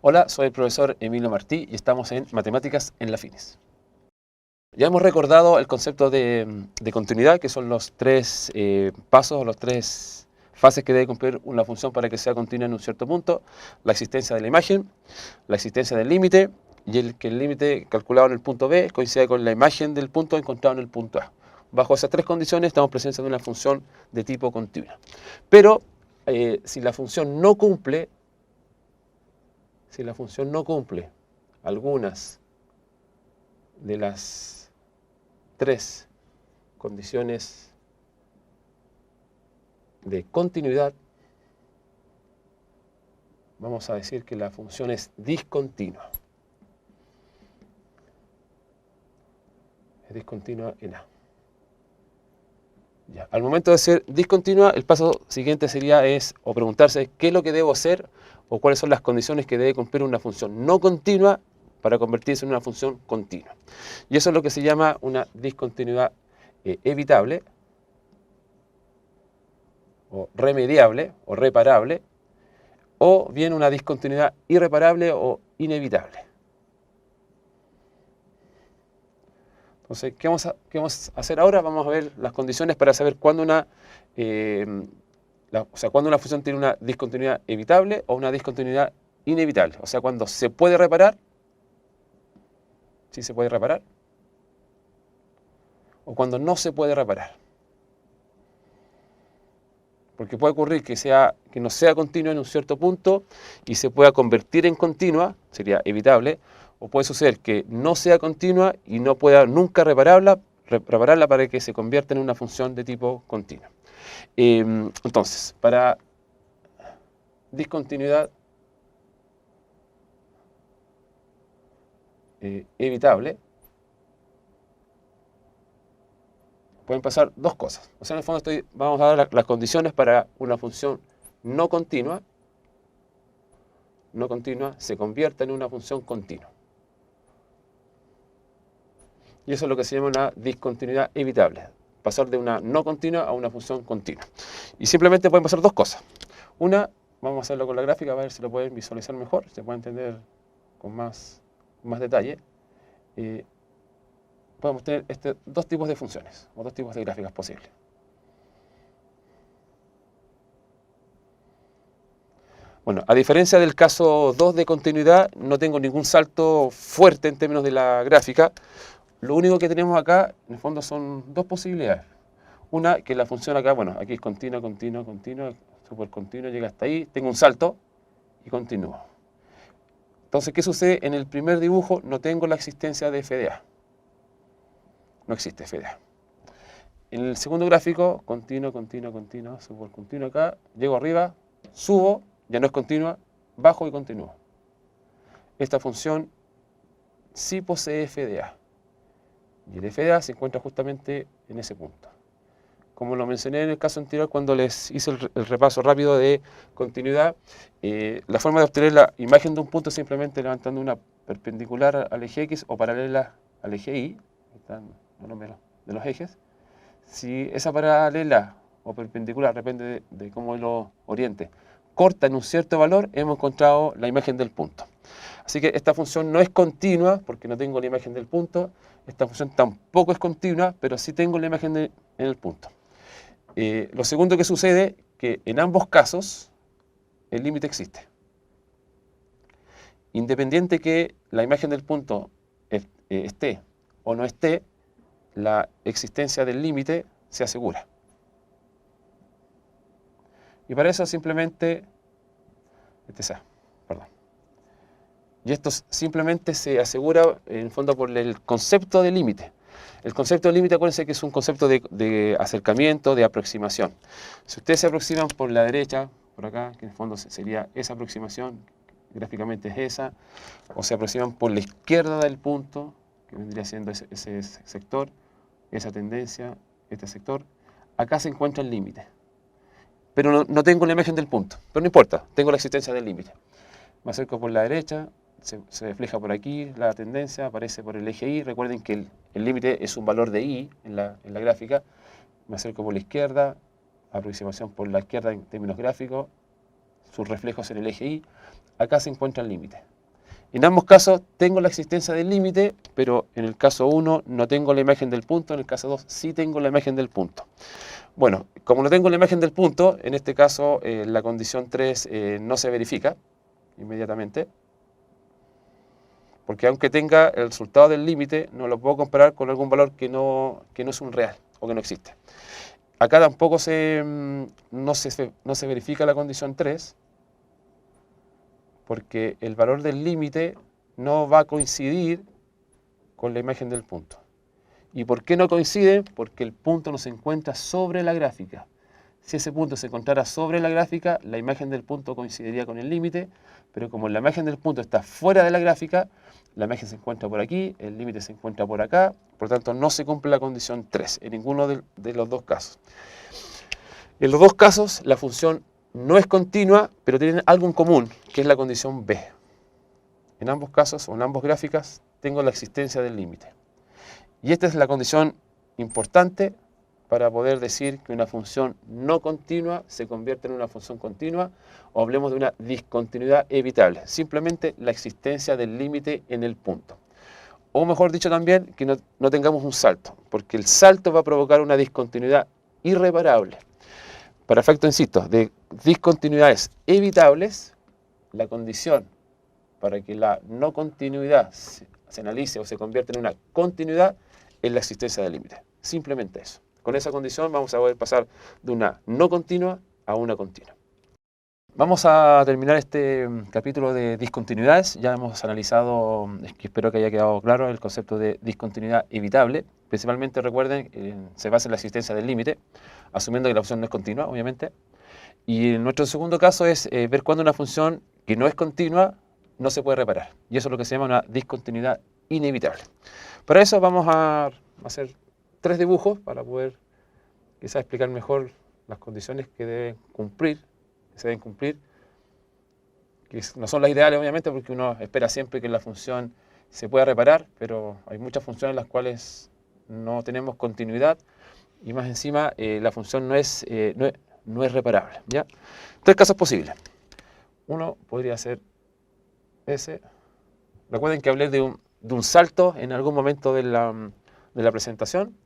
Hola, soy el profesor Emilio Martí y estamos en Matemáticas en la FINES. Ya hemos recordado el concepto de continuidad, que son los tres pasos, los tres fases que debe cumplir una función para que sea continua en un cierto punto: la existencia de la imagen, la existencia del límite y que el límite calculado en el punto B coincida con la imagen del punto encontrado en el punto A. Bajo esas tres condiciones estamos presencia de una función de tipo continua. Pero si la función no cumple algunas de las tres condiciones de continuidad, vamos a decir que la función es discontinua. Es discontinua en A. Ya. Al momento de ser discontinua, el paso siguiente sería o preguntarse qué es lo que debo hacer o cuáles son las condiciones que debe cumplir una función no continua para convertirse en una función continua. Y eso es lo que se llama una discontinuidad evitable, o remediable, o reparable, o bien una discontinuidad irreparable o inevitable. Entonces, ¿qué vamos a hacer ahora? Vamos a ver las condiciones para saber cuándo cuándo una función tiene una discontinuidad evitable o una discontinuidad inevitable. O sea, cuando se puede reparar, sí se puede reparar, o cuando no se puede reparar. Porque puede ocurrir que no sea continua en un cierto punto y se pueda convertir en continua, sería evitable, o puede suceder que no sea continua y no pueda nunca repararla para que se convierta en una función de tipo continua. Entonces, para discontinuidad evitable, pueden pasar dos cosas. O sea, en el fondo vamos a dar las condiciones para una función no continua se convierta en una función continua. Y eso es lo que se llama una discontinuidad evitable. Pasar de una no continua a una función continua. Y simplemente pueden pasar dos cosas. Una, vamos a hacerlo con la gráfica, a ver si lo pueden visualizar mejor, se puede entender con más detalle. Podemos tener dos tipos de funciones, o dos tipos de gráficas posibles. Bueno, a diferencia del caso 2 de continuidad, no tengo ningún salto fuerte en términos de la gráfica. Lo único que tenemos acá, en el fondo, son dos posibilidades. Una, que la función acá, bueno, aquí es continua, súper continua, llega hasta ahí, tengo un salto y continúo. Entonces, ¿qué sucede? En el primer dibujo no tengo la existencia de f de A. No existe f de A. En el segundo gráfico, continua, súper continua acá, llego arriba, subo, ya no es continua, bajo y continúo. Esta función sí posee f de A. Y el f de A se encuentra justamente en ese punto. Como lo mencioné en el caso anterior cuando les hice el repaso rápido de continuidad, la forma de obtener la imagen de un punto es simplemente levantando una perpendicular al eje X o paralela al eje Y, están los nombres de los ejes. Si esa paralela o perpendicular, depende de cómo lo oriente, corta en un cierto valor, hemos encontrado la imagen del punto. Así que esta función no es continua porque no tengo la imagen del punto. Esta función tampoco es continua, pero sí tengo la imagen en el punto. Lo segundo que sucede, que en ambos casos el límite existe. Independiente que la imagen del punto esté o no esté, la existencia del límite se asegura. Y para eso simplemente, y esto simplemente se asegura en el fondo por el concepto de límite. El concepto de límite, acuérdense que es un concepto de acercamiento, de aproximación. Si ustedes se aproximan por la derecha, por acá, que en el fondo sería esa aproximación, gráficamente es esa, o se aproximan por la izquierda del punto, que vendría siendo ese sector, esa tendencia, este sector, acá se encuentra el límite. Pero no tengo la imagen del punto, pero no importa, tengo la existencia del límite. Me acerco por la derecha, se refleja por aquí la tendencia, aparece por el eje Y. Recuerden que el límite es un valor de Y en la gráfica. Me acerco por la izquierda, aproximación por la izquierda en términos gráficos, sus reflejos en el eje Y, acá se encuentra el límite. En ambos casos tengo la existencia del límite, pero en el caso 1 no tengo la imagen del punto, en el caso 2 sí tengo la imagen del punto. Bueno, como no tengo la imagen del punto, en este caso la condición 3 no se verifica inmediatamente, porque aunque tenga el resultado del límite, no lo puedo comparar con algún valor que no es un real o que no existe. Acá tampoco no se verifica la condición 3, porque el valor del límite no va a coincidir con la imagen del punto. ¿Y por qué no coincide? Porque el punto no se encuentra sobre la gráfica. Si ese punto se encontrara sobre la gráfica, la imagen del punto coincidiría con el límite, pero como la imagen del punto está fuera de la gráfica, la imagen se encuentra por aquí, el límite se encuentra por acá, por lo tanto no se cumple la condición 3 en ninguno de los dos casos. En los dos casos la función no es continua, pero tienen algo en común, que es la condición B. En ambos casos, o en ambas gráficas, tengo la existencia del límite. Y esta es la condición importante para poder decir que una función no continua se convierte en una función continua, o hablemos de una discontinuidad evitable, simplemente la existencia del límite en el punto. O mejor dicho también, que no tengamos un salto, porque el salto va a provocar una discontinuidad irreparable. Para efectos, insisto, de discontinuidades evitables, la condición para que la no continuidad se analice o se convierta en una continuidad es la existencia del límite. Simplemente eso. Con esa condición vamos a poder pasar de una no continua a una continua. Vamos a terminar este capítulo de discontinuidades. Ya hemos analizado, espero que haya quedado claro, el concepto de discontinuidad evitable. Principalmente, recuerden, se basa en la existencia del límite, asumiendo que la función no es continua, obviamente. Y en nuestro segundo caso es ver cuándo una función que no es continua no se puede reparar. Y eso es lo que se llama una discontinuidad inevitable. Para eso vamos a hacer 3 dibujos para poder quizás explicar mejor las condiciones que se deben cumplir, que no son las ideales obviamente, porque uno espera siempre que la función se pueda reparar, pero hay muchas funciones en las cuales no tenemos continuidad y más encima la función no es reparable, ¿ya? 3 casos posibles. Uno podría ser ese. Recuerden que hablé de un salto en algún momento de la presentación.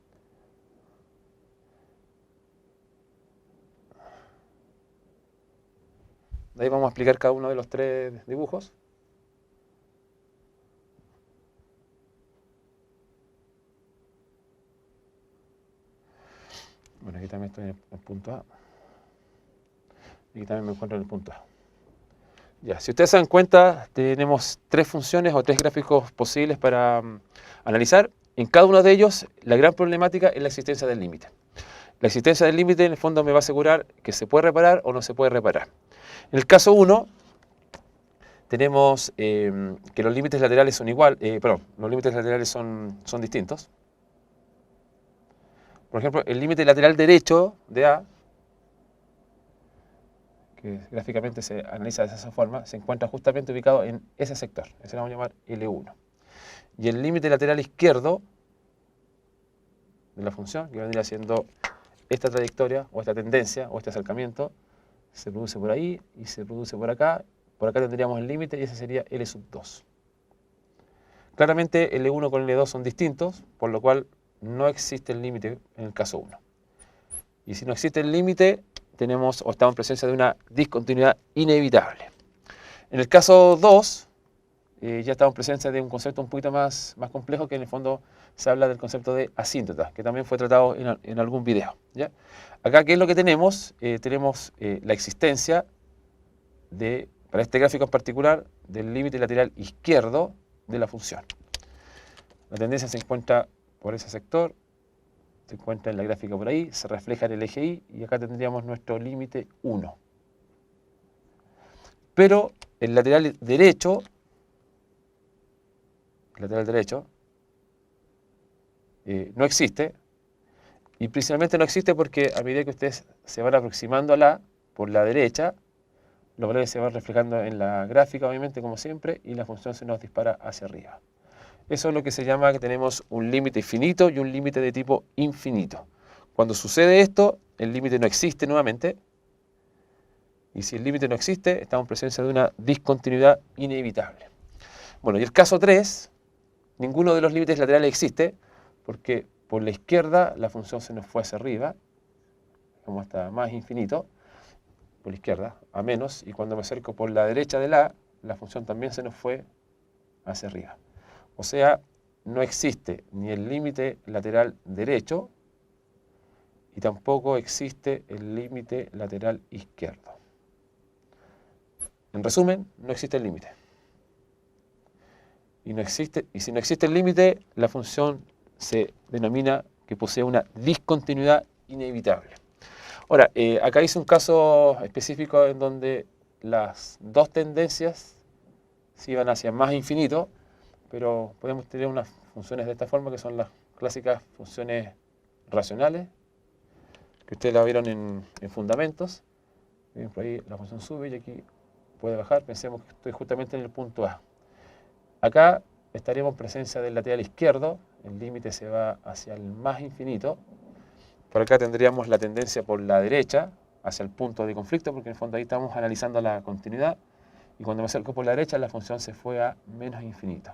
De ahí vamos a explicar cada uno de los 3 dibujos. Bueno, aquí también estoy en el punto A. Aquí también me encuentro en el punto A. Ya, si ustedes se dan cuenta, tenemos 3 funciones o 3 gráficos posibles para analizar. En cada uno de ellos, la gran problemática es la existencia del límite. La existencia del límite, en el fondo, me va a asegurar que se puede reparar o no se puede reparar. En el caso 1, tenemos que los límites laterales son los límites laterales son distintos. Por ejemplo, el límite lateral derecho de A, que gráficamente se analiza de esa forma, se encuentra justamente ubicado en ese sector. Ese lo vamos a llamar L1. Y el límite lateral izquierdo de la función, que vendría siendo esta trayectoria, o esta tendencia, o este acercamiento, se produce por ahí y se produce por acá. Por acá tendríamos el límite y ese sería L sub 2. Claramente L1 con L2 son distintos, por lo cual no existe el límite en el caso 1. Y si no existe el límite, estamos en presencia de una discontinuidad inevitable. En el caso 2, ya estamos en presencia de un concepto un poquito más complejo, que en el fondo se habla del concepto de asíntota, que también fue tratado en algún video, ¿ya? Acá, ¿qué es lo que tenemos? Tenemos la existencia para este gráfico en particular, del límite lateral izquierdo de la función. La tendencia se encuentra por ese sector, se encuentra en la gráfica por ahí, se refleja en el eje Y, y acá tendríamos nuestro límite 1. Pero el lateral derecho no existe, y principalmente no existe porque a medida que ustedes se van aproximando por la derecha, los valores se van reflejando en la gráfica, obviamente, como siempre, y la función se nos dispara hacia arriba. Eso es lo que se llama que tenemos un límite finito y un límite de tipo infinito. Cuando sucede esto, el límite no existe nuevamente Y si el límite no existe, estamos en presencia de una discontinuidad inevitable. Bueno, y el caso 3, ninguno de los límites laterales existe, porque por la izquierda la función se nos fue hacia arriba, como hasta más infinito, por la izquierda, a menos, y cuando me acerco por la derecha de la función también se nos fue hacia arriba. O sea, no existe ni el límite lateral derecho y tampoco existe el límite lateral izquierdo. En resumen, no existe el límite. Y si no existe el límite, la función se denomina que posee una discontinuidad inevitable. Ahora, acá hice un caso específico en donde las dos tendencias se iban hacia más infinito, pero podemos tener unas funciones de esta forma que son las clásicas funciones racionales, que ustedes la vieron en fundamentos. Por ahí la función sube y aquí puede bajar. Pensemos que estoy justamente en el punto A. Acá estaríamos en presencia del lateral izquierdo, el límite se va hacia el más infinito. Por acá tendríamos la tendencia por la derecha, hacia el punto de conflicto, porque en el fondo ahí estamos analizando la continuidad. Y cuando me acerco por la derecha, la función se fue a menos infinito.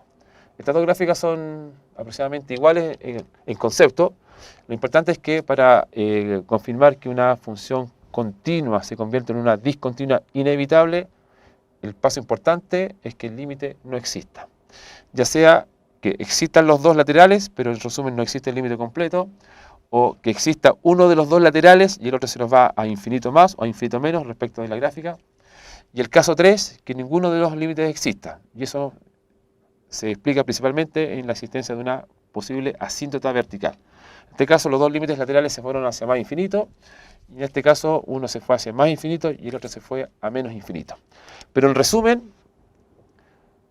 Estas dos gráficas son aproximadamente iguales en concepto. Lo importante es que para confirmar que una función continua se convierte en una discontinua inevitable, el paso importante es que el límite no exista. Ya sea que existan los dos laterales, pero en resumen no existe el límite completo, o que exista uno de los dos laterales y el otro se nos va a infinito más o a infinito menos respecto de la gráfica. Y el caso 3, que ninguno de los límites exista. Y eso se explica principalmente en la existencia de una posible asíntota vertical. En este caso los dos límites laterales se fueron hacia más infinito, y en este caso uno se fue hacia más infinito y el otro se fue a menos infinito. Pero en resumen,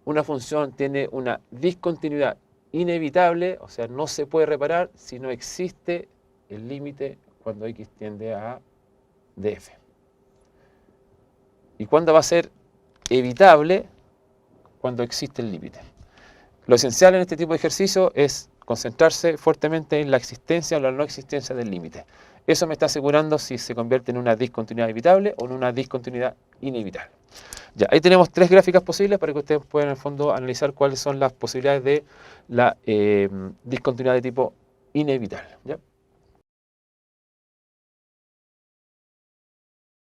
una función tiene una discontinuidad inevitable, o sea, no se puede reparar si no existe el límite cuando x tiende a df. ¿Y cuándo va a ser evitable? Cuando existe el límite. Lo esencial en este tipo de ejercicio es concentrarse fuertemente en la existencia o la no existencia del límite. Eso me está asegurando si se convierte en una discontinuidad evitable o en una discontinuidad inevitable. Ya, ahí tenemos tres gráficas posibles para que ustedes puedan en el fondo analizar cuáles son las posibilidades de la discontinuidad de tipo inevitable. ¿Ya?